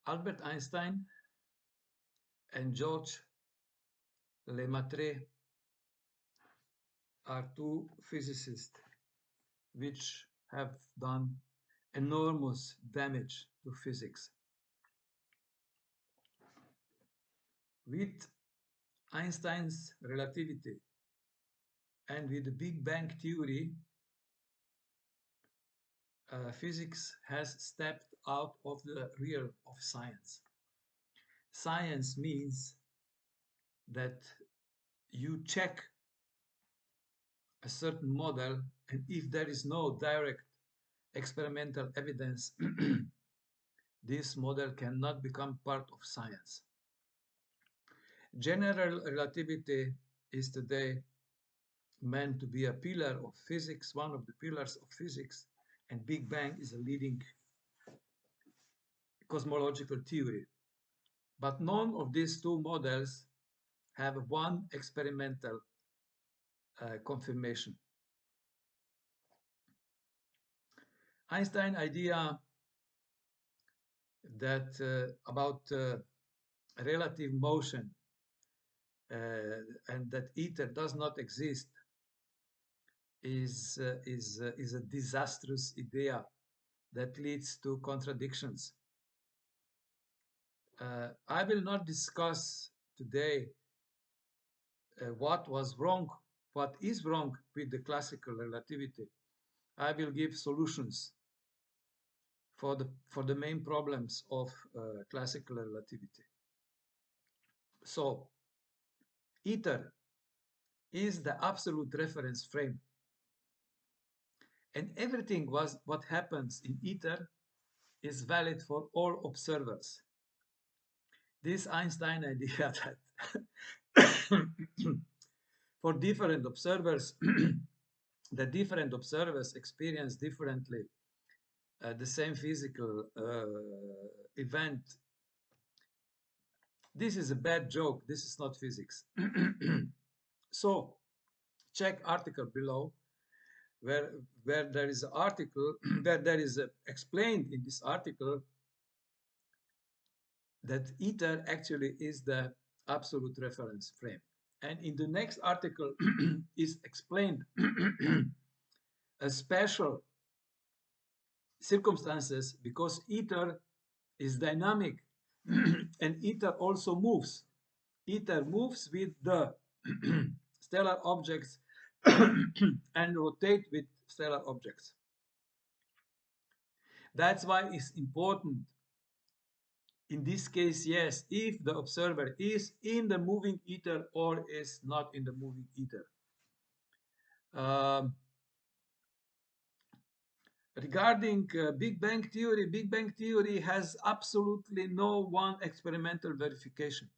Albert Einstein and George Lemaître are two physicists which have done enormous damage to physics. With Einstein's relativity and with the Big Bang theory, physics has stepped out of the realm of science. Science means that you check a certain model, and if there is no direct experimental evidence, this model cannot become part of science. General relativity is today meant to be a pillar of physics, one of the pillars of physics, and Big Bang is a leading cosmological theory. But none of these two models have one experimental confirmation. Einstein's idea that about relative motion and that ether does not exist is a disastrous idea that leads to contradictions. I will not discuss today what was wrong, what is wrong with the classical relativity. I will give solutions for the main problems of classical relativity. So, ether is the absolute reference frame, and everything what happens in ether is valid for all observers. This Einstein idea that for different observers, the different observers experience differently the same physical event. This is a bad joke. This is not physics. So check article below where there is an article where there is explained in this article that ether actually is the absolute reference frame. And in the next article is explained a special circumstances because ether is dynamic and ether also moves. Ether moves with the stellar objects and rotate with stellar objects. That's why it's important in this case, yes, if the observer is in the moving ether or is not in the moving ether. Regarding Big Bang Theory has absolutely no one experimental verification.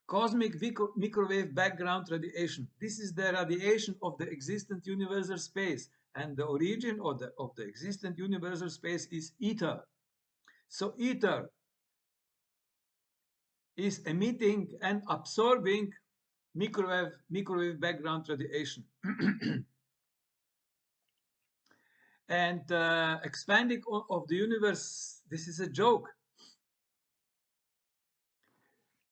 Cosmic microwave background radiation. This is the radiation of the existent universal space, and the origin of the existent universal space is ether. So ether is emitting and absorbing microwave background radiation. And expanding of the universe, this is a joke.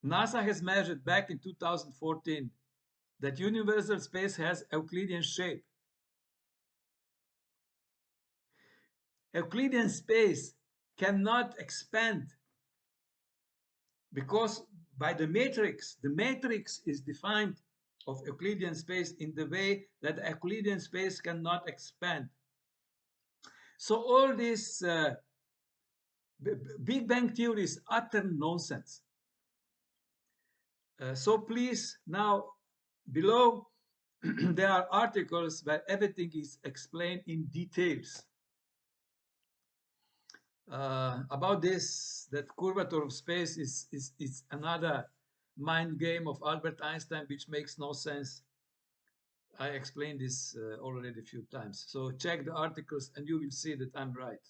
NASA has measured back in 2014 that universal space has Euclidean shape. Euclidean space cannot expand because by the matrix is defined of Euclidean space in the way that Euclidean space cannot expand. So all this Big Bang theory is utter nonsense. So please, now below there are articles where everything is explained in details. About this, that curvature of space is another mind game of Albert Einstein, which makes no sense. I explained this already a few times. So check the articles and you will see that I'm right.